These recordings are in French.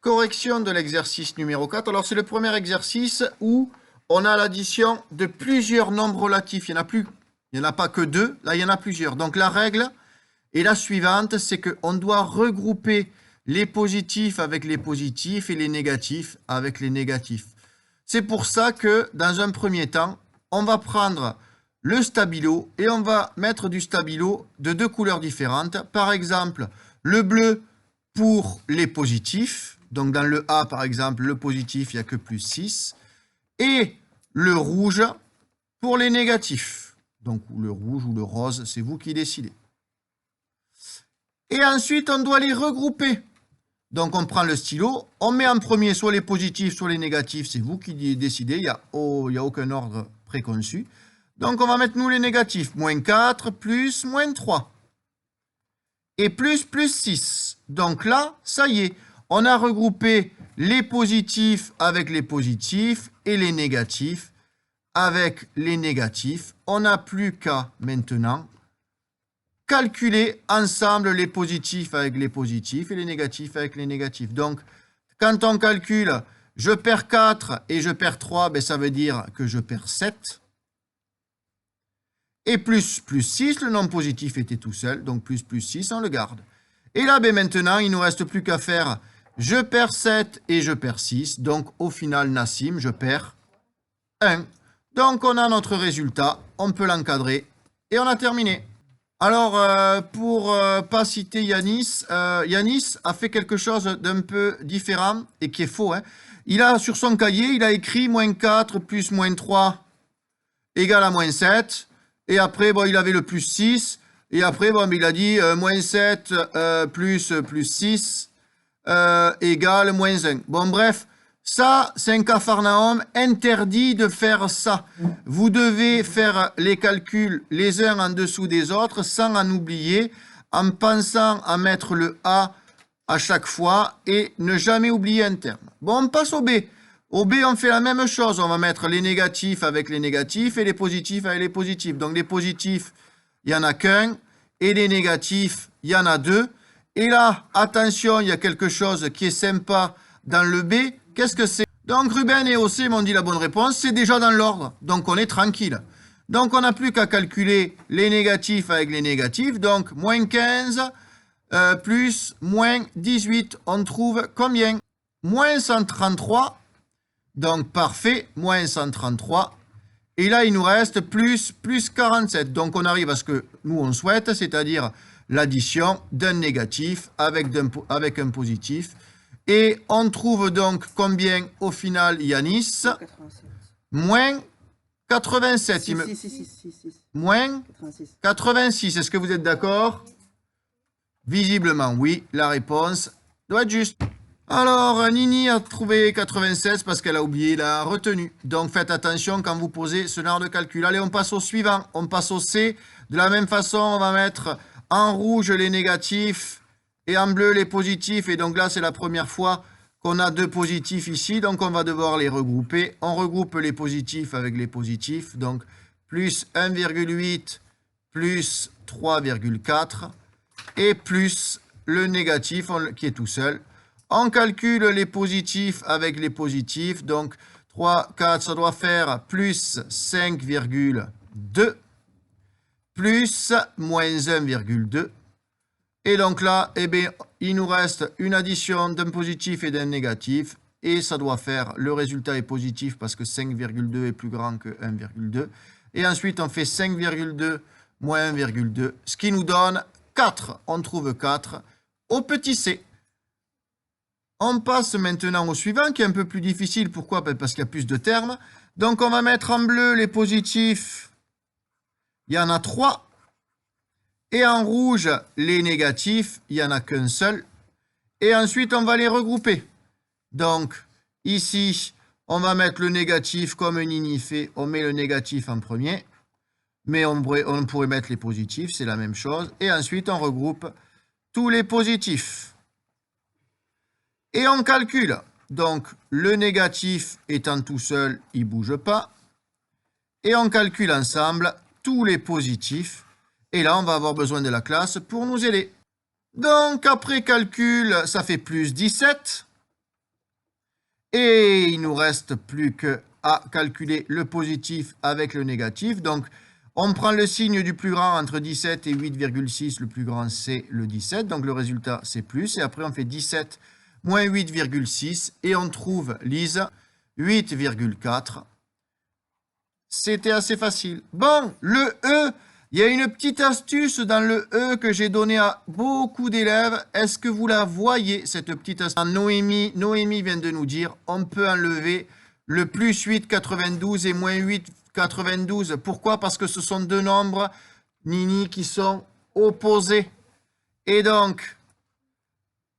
Correction de l'exercice numéro 4. Alors, c'est le premier exercice où on a l'addition de plusieurs nombres relatifs. Il n'y en a plus. Il n'y en a pas que deux. Là, il y en a plusieurs. Donc, la règle est la suivante. C'est qu'on doit regrouper les positifs avec les positifs et les négatifs avec les négatifs. C'est pour ça que, dans un premier temps, on va prendre le stabilo et on va mettre du stabilo de deux couleurs différentes. Par exemple, le bleu pour les positifs. Donc, dans le A, par exemple, le positif, il n'y a que plus 6. Et le rouge pour les négatifs. Donc, le rouge ou le rose, c'est vous qui décidez. Et ensuite, on doit les regrouper. Donc, on prend le stylo, on met en premier soit les positifs, soit les négatifs. C'est vous qui décidez, il n'y a aucun ordre préconçu. Donc, on va mettre, nous, les négatifs. Moins 4, plus, moins 3. Et plus 6. Donc là, ça y est. On a regroupé les positifs avec les positifs et les négatifs avec les négatifs. On n'a plus qu'à maintenant calculer ensemble les positifs avec les positifs et les négatifs avec les négatifs. Donc, quand on calcule, je perds 4 et je perds 3, ben ça veut dire que je perds 7. Et plus 6, le nombre positif était tout seul, donc plus 6, on le garde. Et là, ben maintenant, il ne nous reste plus qu'à faire, je perds 7 et je perds 6, donc au final, Nassim, je perds 1. Donc, on a notre résultat, on peut l'encadrer, et on a terminé. Alors, pour pas citer Yanis, Yanis a fait quelque chose d'un peu différent, et qui est faux. Hein. Il a, sur son cahier, il a écrit moins 4 plus moins 3 égale à moins 7. Et après, bon, il avait le plus 6. Et après, bon, il a dit moins 7 plus 6 égale moins 1. Bon, bref, ça, c'est un capharnaüm interdit de faire ça. Vous devez faire les calculs les uns en dessous des autres sans en oublier, en pensant à mettre le A à chaque fois et ne jamais oublier un terme. Bon, on passe au B. Au B, on fait la même chose. On va mettre les négatifs avec les négatifs et les positifs avec les positifs. Donc, les positifs, il n'y en a qu'un. Et les négatifs, il y en a deux. Et là, attention, il y a quelque chose qui est sympa dans le B. Qu'est-ce que c'est? Donc, Ruben et OC m'ont dit la bonne réponse. C'est déjà dans l'ordre. Donc, on est tranquille. Donc, on n'a plus qu'à calculer les négatifs avec les négatifs. Donc, moins 15 plus moins 18. On trouve combien? Moins 133. Donc, parfait, moins 133. Et là, il nous reste plus 47. Donc, on arrive à ce que nous, on souhaite, c'est-à-dire l'addition d'un négatif avec un positif. Et on trouve donc combien au final, Yanis? 87. Moins 87. Si. Moins 86. Est-ce que vous êtes d'accord? Visiblement, oui. La réponse doit être juste. Alors, Nini a trouvé 96 parce qu'elle a oublié la retenue. Donc, faites attention quand vous posez ce genre de calcul. Allez, on passe au suivant. On passe au C. De la même façon, on va mettre en rouge les négatifs et en bleu les positifs. Et donc là, c'est la première fois qu'on a deux positifs ici. Donc, on va devoir les regrouper. On regroupe les positifs avec les positifs. Donc, plus 1,8 plus 3,4 et plus le négatif qui est tout seul. On calcule les positifs avec les positifs. Donc, 3, 4, ça doit faire plus 5,2 plus moins 1,2. Et donc là, eh bien, il nous reste une addition d'un positif et d'un négatif. Et ça doit faire, le résultat est positif parce que 5,2 est plus grand que 1,2. Et ensuite, on fait 5,2 moins 1,2, ce qui nous donne 4. On trouve 4 au petit c. On passe maintenant au suivant, qui est un peu plus difficile. Pourquoi? Parce qu'il y a plus de termes. Donc, on va mettre en bleu les positifs. Il y en a 3. Et en rouge, les négatifs. Il n'y en a qu'un seul. Et ensuite, on va les regrouper. Donc, ici, on va mettre le négatif comme Nini fait. On met le négatif en premier. Mais on pourrait mettre les positifs. C'est la même chose. Et ensuite, on regroupe tous les positifs. Et on calcule. Donc, le négatif étant tout seul, il ne bouge pas. Et on calcule ensemble tous les positifs. Et là, on va avoir besoin de la classe pour nous aider. Donc, après calcul, ça fait plus 17. Et il nous reste plus qu'à calculer le positif avec le négatif. Donc, on prend le signe du plus grand entre 17 et 8,6. Le plus grand, c'est le 17. Donc, le résultat, c'est plus. Et après, on fait 17 moins 8,6. Et on trouve, Lise, 8,4. C'était assez facile. Bon, le E, il y a une petite astuce dans le E que j'ai donné à beaucoup d'élèves. Est-ce que vous la voyez, cette petite astuce? Noémie vient de nous dire, on peut enlever le plus 8,92 et moins 8,92. Pourquoi? Parce que ce sont deux nombres, Nini, qui sont opposés. Et donc,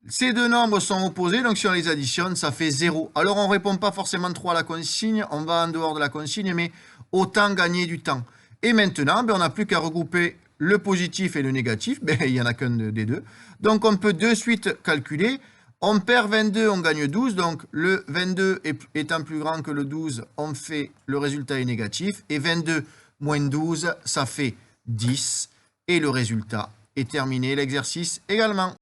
ces deux nombres sont opposés, donc si on les additionne, ça fait 0. Alors, on ne répond pas forcément trop à la consigne, on va en dehors de la consigne, mais autant gagner du temps. Et maintenant, on n'a plus qu'à regrouper le positif et le négatif. Il n'y en a qu'un des deux. Donc, on peut de suite calculer. On perd 22, on gagne 12. Donc, le 22 étant plus grand que le 12, on fait le résultat est négatif. Et 22 moins 12, ça fait 10. Et le résultat est terminé. L'exercice également.